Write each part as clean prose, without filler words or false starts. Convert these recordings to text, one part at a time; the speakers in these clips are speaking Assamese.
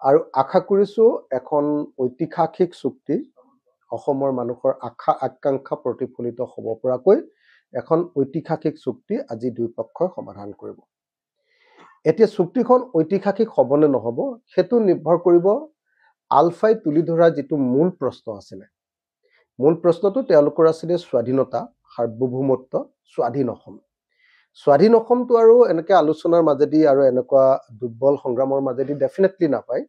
আৰু আশা কৰিছোঁ এখন ঐতিহাসিক চুক্তি অসমৰ মানুহৰ আশা আকাংক্ষা প্ৰতিফলিত হ'ব পৰাকৈ এখন ঐতিহাসিক চুক্তি আজি দুই পক্ষই সমাধান কৰিব। এতিয়া চুক্তিখন ঐতিহাসিক হ'বনে নহ'ব সেইটো নিৰ্ভৰ কৰিব আলফাই তুলি ধৰা যিটো মূল প্ৰশ্ন আছিলে। মূল প্ৰশ্নটো তেওঁলোকৰ আছিলে স্বাধীনতা, সাৰ্বভৌমত্ব, স্বাধীন অসম। স্বাধীন অসমটো আৰু এনেকৈ আলোচনাৰ মাজেদি আৰু এনেকুৱা দুৰ্বল সংগ্ৰামৰ মাজেদি ডেফিনেটলি নাপায়,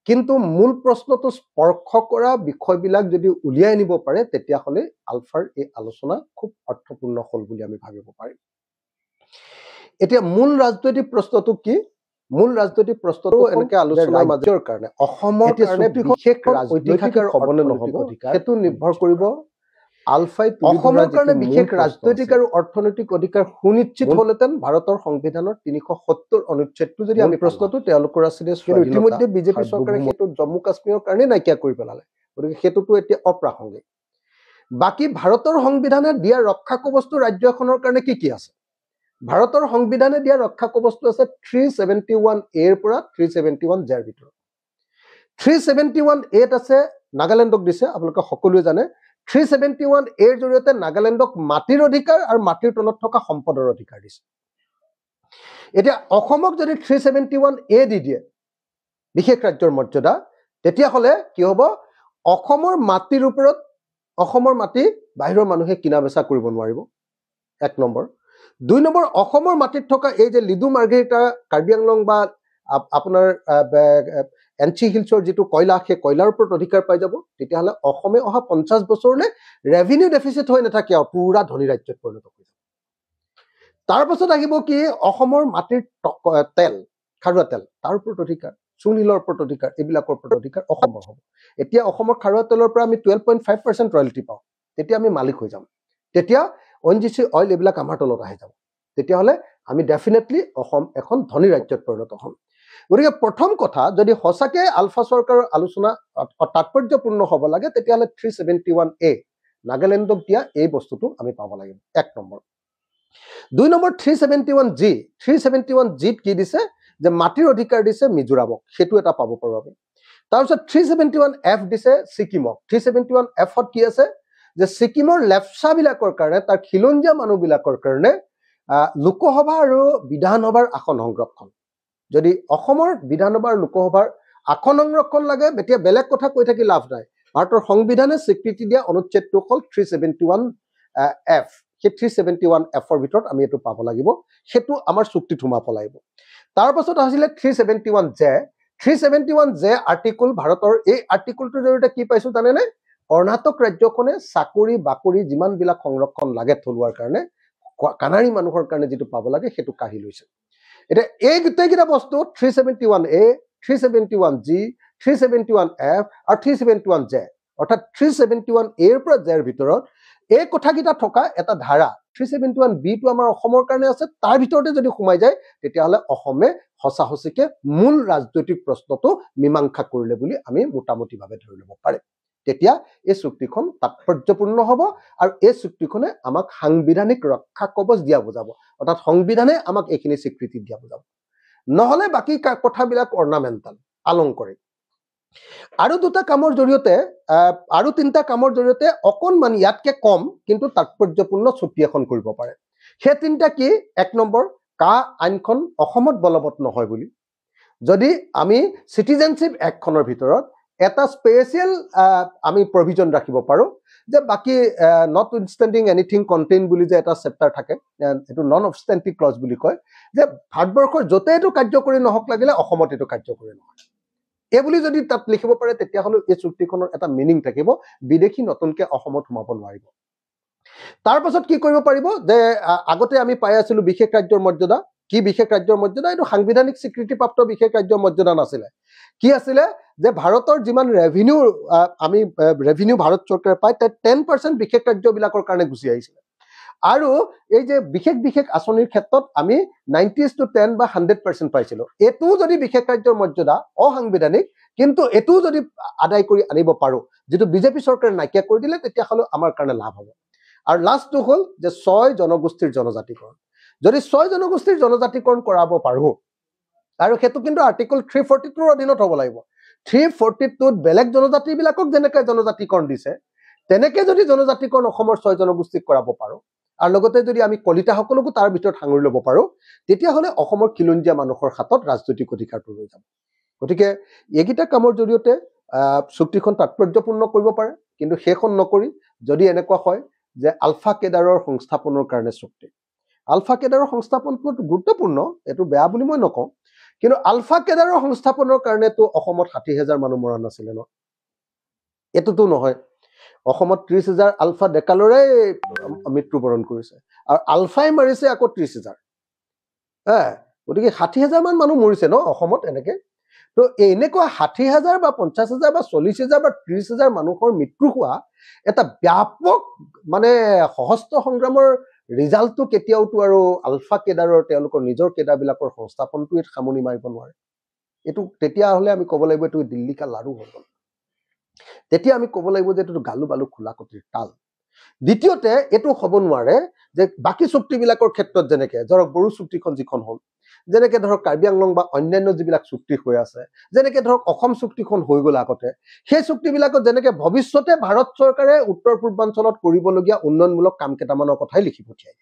কিন্তু মূল প্ৰশ্নটো স্পৰ্শ কৰা বিষয়বিলাক যদি উলিয়াই নিব পাৰে তেতিয়াহ'লে আলফাৰ এই আলোচনা খুব অৰ্থপূৰ্ণ হ'ল বুলি আমি ভাবিব পাৰিম। এতিয়া মূল ৰাজনৈতিক প্ৰশ্নটো কি? মূল ৰাজনৈতিক প্ৰশ্নটো এনেকৈ আলোচনাৰ মাজৰ কাৰণে অসমৰ কাৰণে বিশেষ ঐতিহাসিক হ'বনে নহ'ব সেইটো নিৰ্ভৰ কৰিব আলফাই অসমৰ কাৰণে বিশেষ ৰাজনৈতিক আৰু অৰ্থনৈতিক অধিকাৰ সুনিশ্চিত হ'লহেঁতেন ভাৰতৰ সংবিধানৰ ৩৭০ অনুচ্ছেদটো যদি আমি প্ৰশ্নটো তেওঁলোকৰ আছিলে, ইতিমধ্যে বিজেপি চৰকাৰে সেইটো জম্মু কাশ্মীৰৰ কাৰণে নাইকিয়া কৰি পেলালে, গতিকে সেইটোতো এতিয়া অপ্ৰাসংগিক। বাকী ভাৰতৰ সংবিধানে দিয়া ৰক্ষা কৱচটো ৰাজ্য এখনৰ কাৰণে কি কি আছে? ভাৰতৰ সংবিধানে দিয়া ৰক্ষা কৱচটো আছে 371A পৰা 371Jৰ ভিতৰত। 371A আছে নাগালেণ্ডক দিছে, আপোনালোকে সকলোৱে জানে। 371Aৰ জৰিয়তে নাগালেণ্ডক মাটিৰ অধিকাৰ আৰু মাটিৰ তলত থকা সম্পদৰ অধিকাৰ দিছে। এতিয়া অসমক যদি 371A দি দিয়ে বিশেষ ৰাজ্যৰ মৰ্যাদা, তেতিয়াহ'লে কি হ'ব? অসমৰ মাটিৰ ওপৰত অসমৰ মাটি বাহিৰৰ মানুহে কিনা বেচা কৰিব নোৱাৰিব, ১ নম্বৰ। ২ নম্বৰ, অসমৰ মাটিত থকা এই যে লিডু মাৰ্ঘেৰিটা, কাৰ্বি আংলং বা আপোনাৰ এনচি হিলছৰ যিটো কয়লা, সেই কয়লাৰ ওপৰত অধিকাৰ পাই যাব। তেতিয়াহ'লে অসমে অহা ৫০ বছৰলৈ ৰেভিনিউ ডেফিচিট হৈ নাথাকে আৰু পুৰা ধনী ৰাজ্যত পৰিণত হৈ যাব। তাৰ পাছত আহিব কি? অসমৰ মাটিৰ তেল, খাৰুৱা তেল, তাৰ ওপৰত অধিকাৰ, চূণশিলৰ ওপৰত অধিকাৰ, এইবিলাকৰ ওপৰত অধিকাৰ অসমৰ হ'ব। এতিয়া অসমৰ খাৰুৱা তেলৰ পৰা আমি 12.5% ৰয়েলটি পাওঁ, তেতিয়া আমি মালিক হৈ যাম। তেতিয়া ONGC অইল এইবিলাক আমাৰ তলত আহি যাব। তেতিয়াহ'লে আমি ডেফিনেটলি অসম এখন ধনী ৰাজ্যত পৰিণত হ'ম। গতিকে প্ৰথম কথা, যদি সঁচাকৈ আলফা চৰকাৰৰ আলোচনা তাৎপৰ্যপূৰ্ণ হ'ব লাগে তেতিয়াহ'লে 371A নাগালেণ্ডক দিয়া এই বস্তুটো আমি পাব লাগিব, ১ নম্বৰ। ২ নম্বৰ 371G, 371Gত কি দিছে? যে মাটিৰ অধিকাৰ দিছে মিজোৰামক, সেইটো এটা পাব পাৰোঁ আমি। তাৰপিছত 371F দিছে ছিকিমক। 371Fত কি আছে? যে ছিকিমৰ লেপচাবিলাকৰ কাৰণে, তাৰ খিলঞ্জীয়া মানুহবিলাকৰ কাৰণে লোকসভা আৰু বিধানসভাৰ আসন সংৰক্ষণ। যদি অসমৰ বিধানসভা আৰু লোকসভাৰ আসন সংৰক্ষণ লাগে, এতিয়া বেলেগ কথা কৈ থাকি লাভ নাই। ভাৰতৰ সংবিধানে স্বীকৃতি দিয়া অনুচ্ছেদটো হ'ল 371F। সেই 371Fৰ ভিতৰত আমি এইটো পাব লাগিব, সেইটো আমাৰ চুক্তিত সোমাব লাগিব। তাৰ পাছত আছিলে 371J। 371J আৰ্টিকল, ভাৰতৰ এই আৰ্টিকলটোৰ জৰিয়তে কি পাইছোঁ জানেনে? কৰ্ণাটক ৰাজ্যখনে চাকৰি বাকৰি যিমানবিলাক সংৰক্ষণ লাগে থলুৱাৰ কাৰণে, কানাড়ী মানুহৰ কাৰণে যিটো পাব লাগে সেইটো কাঢ়ি লৈছে। এতিয়া এই গোটেইকেইটা বস্তু 371A, 371G, 371F আৰু 371J, অৰ্থাৎ 371Aৰ পৰা Jৰ ভিতৰত এই কথাকেইটা থকা এটা ধাৰা 371Bটো আমাৰ অসমৰ কাৰণে আছে। তাৰ ভিতৰতে যদি সোমাই যায় তেতিয়াহ'লে অসমে সঁচা সঁচিকে মূল ৰাজনৈতিক প্ৰশ্নটো মীমাংসা কৰিলে বুলি আমি মোটামুটিভাৱে ধৰি ল'ব পাৰিম। তেতিয়া এই চুক্তিখন তাৎপৰ্যপূৰ্ণ হ'ব আৰু এই চুক্তিখনে আমাক সাংবিধানিক ৰক্ষা কৱচ দিয়া বুজাব, অৰ্থাৎ সংবিধানে আমাক এইখিনি স্বীকৃতি দিয়া বুজাব। নহ'লে বাকী কথাবিলাক অৰ্নামেণ্টেল, আলংকাৰিক। আৰু 2টা কামৰ জৰিয়তে, আৰু 3টা কামৰ জৰিয়তে অকণমান ইয়াতকে কম কিন্তু তাৎপৰ্যপূৰ্ণ চুক্তি এখন কৰিব পাৰে। সেই 3টা কি? 1 নম্বৰ, কা আইনখন অসমত বলবৎ নহয় বুলি যদি আমি চিটিজেনশ্বিপ এক্টখনৰ ভিতৰত এটা স্পেচিয়েল আমি প্ৰভিজন ৰাখিব পাৰোঁ, যে বাকী নট উইথষ্টেণ্ডিং এনিথিং কণ্টেইন বুলি যে এটা চেপ্টাৰ থাকে, এইটো নন অবষ্টেণ্টিভ ক্লজ বুলি কয়, যে ভাৰতবৰ্ষৰ য'তে এইটো কাৰ্যকৰী নহওক লাগিলে অসমত এইটো কাৰ্যকৰী নহয়, এইবুলি যদি তাত লিখিব পাৰে তেতিয়াহ'লে এই চুক্তিখনৰ এটা মিনিং থাকিব, বিদেশী নতুনকৈ অসমত সোমাব নোৱাৰিব। তাৰ পাছত কি কৰিব পাৰিব? যে আগতে আমি পাই আছিলোঁ বিশেষ ৰাজ্যৰ মৰ্যাদা। কি বিশেষ ৰাজ্যৰ মৰ্যাদা? এইটো সাংবিধানিক স্বীকৃতিপ্ৰাপ্ত বিশেষ ৰাজ্যৰ মৰ্যাদা নাছিলে। কি আছিলে? যে ভাৰতৰ যিমান ৰেভিনিউ আমি ৰেভিনিউ ভাৰত চৰকাৰে পায়, তাত 10% বিশেষ ৰাজ্যবিলাকৰ কাৰণে গুচি আহিছিলে। আৰু এই যে বিশেষ আঁচনিৰ ক্ষেত্ৰত আমি 90:10 বা 100% পাইছিলোঁ। এইটোও যদি বিশেষ ৰাজ্যৰ মৰ্যাদা অসাংবিধানিক, কিন্তু এইটোও যদি আদায় কৰি আনিব পাৰোঁ, যিটো বিজেপি চৰকাৰে নাইকিয়া কৰি দিলে, তেতিয়াহ'লে আমাৰ কাৰণে লাভ হ'ব। আৰু লাষ্টটো হ'ল যে 6 জনগোষ্ঠীৰ জনজাতিকৰণ। যদি 6 জনগোষ্ঠীৰ জনজাতিকৰণ কৰাব পাৰোঁ, আৰু সেইটো কিন্তু আৰ্টিকল 342 অধীনত হ'ব লাগিব 342 বেলেগ জনজাতিবিলাকক যেনেকৈ জনজাতিকৰণ দিছে তেনেকৈ যদি জনজাতিকৰণ অসমৰ 6 জনগোষ্ঠীক কৰাব পাৰোঁ আৰু লগতে যদি আমি কলিতাসকলকো তাৰ ভিতৰত সাঙুৰি ল'ব পাৰোঁ তেতিয়াহ'লে অসমৰ খিলঞ্জীয়া মানুহৰ হাতত ৰাজনৈতিক অধিকাৰটো ৰৈ যাব গতিকে এইকেইটা কামৰ জৰিয়তে চুক্তিখন তাৎপৰ্যপূৰ্ণ কৰিব পাৰে কিন্তু সেইখন নকৰি যদি এনেকুৱা হয় যে আলফা কেডাৰৰ সংস্থাপনৰ কাৰণে চুক্তি আলফা কেডাৰৰ সংস্থাপনটো গুৰুত্বপূৰ্ণ এইটো বেয়া বুলি মই নকওঁ কিন্তু আলফা কেডাৰৰ সংস্থাপনৰ কাৰণেতো অসমত 60,000 মানুহ মৰা নাছিলে ন এইটোতো নহয় অসমত 30,000 আলফা ডেকালৰে মৃত্যুবৰণ কৰিছে আৰু আলফাই মাৰিছে আকৌ 30,000 গতিকে 60,000 মান মানুহ মৰিছে ন অসমত এনেকে তো এনেকুৱা 60,000 বা 50,000 বা 40,000 বা 30,000 মানুহৰ মৃত্যু হোৱা এটা ব্যাপক মানে সহস্ত সংগ্ৰামৰ ৰিজাল্টটো কেতিয়াওতো আৰু আলফা কেডাৰৰ তেওঁলোকৰ নিজৰ কেডাৰবিলাকৰ সংস্থাপনটো সামনি মাৰিব নোৱাৰে এইটো তেতিয়াহ'লে আমি ক'ব লাগিব এইটো দিল্লী কা লাৰু হৈ গ'ল তেতিয়া আমি ক'ব লাগিব যে এইটো গালু বালু খোলা কটিৰ তাল দ্বিতীয়তে এইটো হ'ব নোৱাৰে যে বাকী চুক্তিবিলাকৰ ক্ষেত্ৰত যেনেকৈ ধৰক বড়ো চুক্তিখন যিখন হ'ল যেনেকৈ ধৰক কাৰ্বি আংলং বা অন্যান্য যিবিলাক চুক্তি হৈ আছে যেনেকৈ ধৰক অসম চুক্তিখন হৈ গ'ল আগতে সেই চুক্তিবিলাকত যেনেকৈ ভৱিষ্যতে ভাৰত চৰকাৰে উত্তৰ পূৰ্বাঞ্চলত কৰিবলগীয়া উন্নয়নমূলক কাম কেইটামানৰ কথাই লিখি পঠিয়ায়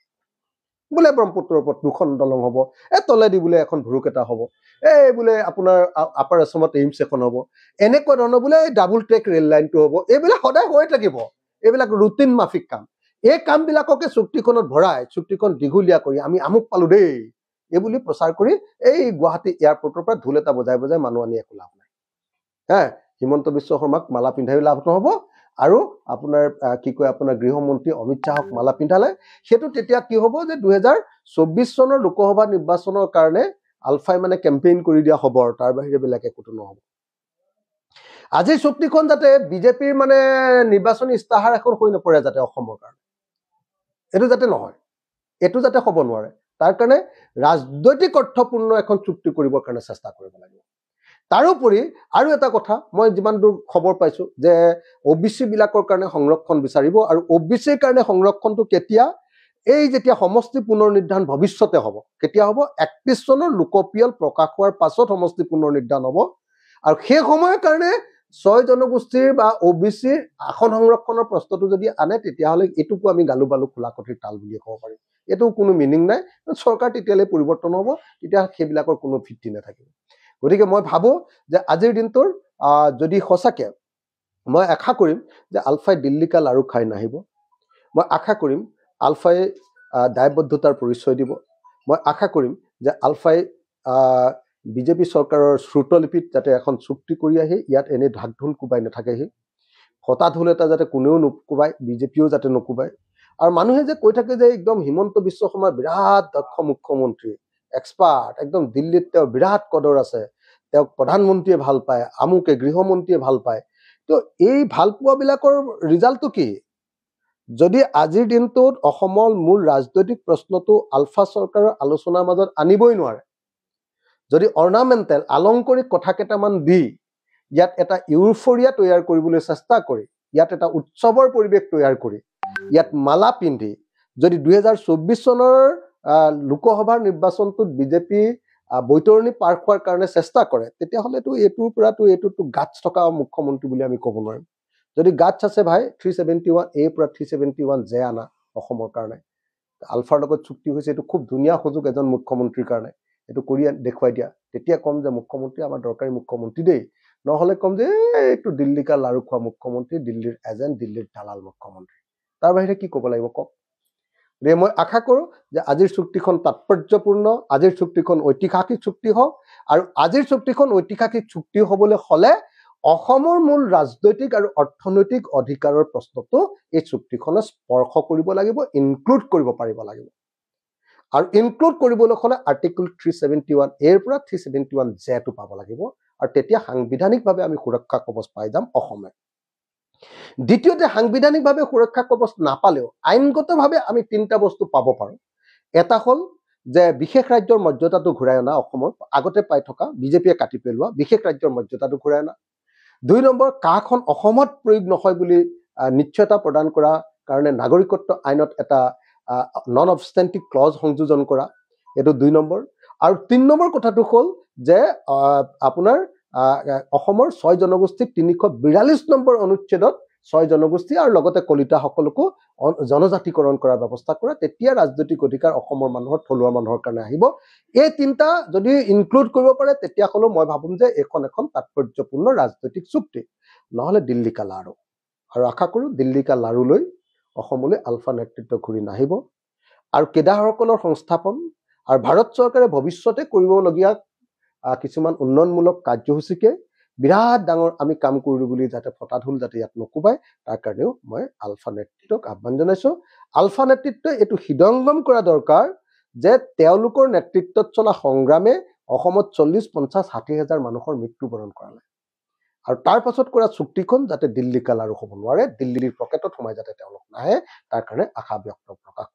বোলে ব্ৰহ্মপুত্ৰৰ ওপৰত 2খন দলং হ'ব তলেদি বোলে এখন ভুৰুক এটা হ'ব বোলে আপোনাৰ আপাৰ আছামত এইমছ এখন হ'ব এনেকুৱা ধৰণৰ বোলে ডাবল ট্ৰেক ৰেল লাইনটো হ'ব এইবিলাক সদায় হৈ থাকিব এইবিলাক ৰুটিন মাফিক কাম এই কামবিলাককে চুক্তিখনত ভৰাই চুক্তিখন দীঘলীয়া কৰি আমি আমুক পালো দেই এই বুলি প্ৰচাৰ কৰি এই গুৱাহাটী এয়াৰপৰ্টৰ পৰা ঢোল এটা বজাই বজাই মানুহ আনি একো লাভ নাই হিমন্ত বিশ্ব শৰ্মাক মালা পিন্ধাইও লাভ নহ'ব আৰু আপোনাৰ কি কয় আপোনাৰ গৃহমন্ত্ৰী অমিত শ্বাহক মালা পিন্ধালে সেইটো তেতিয়া কি হ'ব যে 2024 চনৰ লোকসভা নিৰ্বাচনৰ কাৰণে আলফাই মানে কেম্পেইন কৰি দিয়া হ'ব আৰু তাৰ বাহিৰে বেলেগ একোটো নহ'ব আজিৰ চুক্তিখন যাতে বিজেপিৰ মানে নিৰ্বাচনী ইস্তাহাৰ এখন হৈ নপৰে যাতে অসমৰ কাৰণে এইটো যাতে নহয় এইটো যাতে হ'ব নোৱাৰে তাৰ কাৰণে ৰাজনৈতিক অৰ্থপূৰ্ণ এখন চুক্তি কৰিবৰ কাৰণে চেষ্টা কৰিব লাগিব তাৰোপৰি আৰু এটা কথা মই যিমান দূৰ খবৰ পাইছোঁ যে OBC বিলাকৰ কাৰণে সংৰক্ষণ বিচাৰিব আৰু OBCৰ কাৰণে সংৰক্ষণটো কেতিয়া এই যেতিয়া সমষ্টি পুনৰ নিৰ্ধাৰণ ভৱিষ্যতে হ'ব কেতিয়া হ'ব 31 চনৰ লোকপিয়ল প্ৰকাশ হোৱাৰ পাছত সমষ্টি পুনৰ নিৰ্ধাৰণ হ'ব আৰু সেই সময়ৰ কাৰণে 6 জনগোষ্ঠীৰ বা OBCৰ আসন সংৰক্ষণৰ প্ৰশ্নটো যদি আনে তেতিয়াহ'লে এইটোকো আমি গালু বালু খোলা কটিৰ তাল বুলি ক'ব পাৰিম এইটো কোনো মিনিং নাই চৰকাৰ তেতিয়ালৈ পৰিৱৰ্তন হ'ব তেতিয়া সেইবিলাকৰ কোনো ভিত্তি নাথাকিব গতিকে মই ভাবোঁ যে আজিৰ দিনটোৰ যদি সঁচাকৈ মই আশা কৰিম যে আলফাই দিল্লী কা লাৰু খাই নাহিব মই আশা কৰিম আলফাই দায়বদ্ধতাৰ পৰিচয় দিব মই আশা কৰিম যে আলফাই বিজেপি চৰকাৰৰ শ্ৰুতলিপিত যাতে এখন চুক্তি কৰি আহি ইয়াত এনে ঢাক ঢোল কোবাই নাথাকেহি হতা ঢোল এটা যাতে কোনেও নোকোবাই বিজেপিও যাতে নোকোবাই আৰু মানুহে যে কৈ থাকে যে একদম হিমন্ত বিশ্ব শৰ্মাৰ বিৰাট দক্ষ মুখ্যমন্ত্ৰী এক্সপাৰ্ট একদম দিল্লীত তেওঁৰ বিৰাট কদৰ আছে তেওঁক প্ৰধানমন্ত্ৰীয়ে ভাল পায় আমুকে গৃহমন্ত্ৰীয়ে ভাল পায় তো এই ভাল পোৱাবিলাকৰ ৰিজাল্টটো কি যদি আজিৰ দিনটোত অসমৰ মূল ৰাজনৈতিক প্ৰশ্নটো আলফা চৰকাৰৰ আলোচনাৰ মাজত আনিবই নোৱাৰে যদি অৰ্নামেণ্টেল আলংকাৰিক কথা কেইটামান দি ইয়াত এটা ইউফৰিয়া তৈয়াৰ কৰিবলৈ চেষ্টা কৰি ইয়াত এটা উৎসৱৰ পৰিৱেশ তৈয়াৰ কৰি ইয়াত মালা পিন্ধি যদি 2024 চনৰ লোকসভাৰ নিৰ্বাচনটোত বিজেপি বৈতৰণি পাৰ খোৱাৰ কাৰণে চেষ্টা কৰে তেতিয়াহ'লেতো এইটোৰ পৰাতো এইটোতো গাটছ থকা মুখ্যমন্ত্ৰী বুলি আমি ক'ব নোৱাৰিম যদি গাটছ আছে ভাই 371 এ পৰা 371 জে আনা অসমৰ কাৰণে আলফাৰ লগত চুক্তি হৈছে এইটো খুব ধুনীয়া সুযোগ এজন মুখ্যমন্ত্ৰীৰ কাৰণে এইটো কৰি দেখুৱাই দিয়া তেতিয়া ক'ম যে মুখ্যমন্ত্ৰী আমাৰ দৰকাৰী মুখ্যমন্ত্ৰী দেই নহ'লে ক'ম যে এইটো দিল্লী কা লাৰু খোৱা মুখ্যমন্ত্ৰী দিল্লীৰ এজেণ্ট দিল্লীৰ দালাল মুখ্যমন্ত্ৰী তাৰ বাহিৰে কি ক'ব লাগিব কওক মই আশা কৰোঁ যে আজিৰ চুক্তিখন তাৎপৰ্যপূৰ্ণ আজিৰ চুক্তিখন ঐতিহাসিক চুক্তি হওক আৰু আজিৰ চুক্তিখন ঐতিহাসিক চুক্তি হ'বলৈ হ'লে অসমৰ মূল ৰাজনৈতিক আৰু অৰ্থনৈতিক অধিকাৰৰ প্ৰশ্নটো এই চুক্তিখনে স্পৰ্শ কৰিব লাগিব ইনক্লুড কৰিব পাৰিব লাগিব আৰু ইনক্লুড কৰিবলৈ হ'লে আৰ্টিকল 371 এৰ পৰা 371 জেটো পাব লাগিব আৰু তেতিয়া সাংবিধানিকভাৱে আমি সুৰক্ষা কৱচ পাই যাম অসমে দ্বিতীয়তে সাংবিধানিকভাৱে সুৰক্ষা কৱচ নাপালেও আইনগতভাৱে আমি 3টা বস্তু পাব পাৰোঁ এটা হ'ল যে বিশেষ ৰাজ্যৰ মৰ্যাদাটো ঘূৰাই অনা অসমৰ আগতে পাই থকা বিজেপিয়ে কাটি পেলোৱা বিশেষ ৰাজ্যৰ মৰ্যাদাটো ঘূৰাই অনা 2 নম্বৰ কাখন অসমত প্ৰয়োগ নহয় বুলি নিশ্চয়তা প্ৰদান কৰা কাৰণে নাগৰিকত্ব আইনত এটা নন অবষ্টেণ্টিক ক্লজ সংযোজন কৰা এইটো 2 নম্বৰ আৰু ৩ নম্বৰ কথাটো হ'ল যে আপোনাৰ অসমৰ ৬ জনগোষ্ঠীৰ ৩৪২ নম্বৰ অনুচ্ছেদত ৬ জনগোষ্ঠী আৰু লগতে কলিতাসকলকো জনজাতিকৰণ কৰাৰ ব্যৱস্থা কৰে। তেতিয়া ৰাজনৈতিক অধিকাৰ অসমৰ মানুহৰ থলুৱা মানুহৰ কাৰণে আহিব। এই তিনিটা যদি ইনক্লুড কৰিব পাৰে তেতিয়াহ'লেও মই ভাবোঁ যে এখন তাৎপৰ্যপূৰ্ণ ৰাজনৈতিক চুক্তি, নহ'লে দিল্লী কা লাৰু। আৰু আশা কৰোঁ দিল্লী কা লাৰুলৈ অসমলৈ আলফা নেতৃত্ব ঘূৰি নাহিব। আৰু কেদাৰসকলৰ সংস্থাপন আৰু ভাৰত চৰকাৰে ভৱিষ্যতে কৰিবলগীয়া কিছুমান উন্নয়নমূলক কাৰ্যসূচীকে বিৰাট ডাঙৰ আমি কাম কৰিলোঁ বুলি যাতে ফটাঢোল যাতে ইয়াত নকোবায়, তাৰ কাৰণেও মই আলফা নেতৃত্বক আহ্বান জনাইছোঁ। আলফা নেতৃত্বই এইটো হৃদয়ংগম কৰা দৰকাৰ যে তেওঁলোকৰ নেতৃত্বত চলা সংগ্ৰামে অসমত 40, 50, 60 হাজাৰ মানুহৰ মৃত্যুবৰণ কৰালে। আৰু তাৰ পাছত কৰা চুক্তিখন যাতে দিল্লী কা লাৰু হ'ব নোৱাৰে, দিল্লীৰ পকেটত সোমাই যাতে তেওঁলোক নাহে, তাৰ কাৰণে আশা ব্যক্ত প্ৰকাশ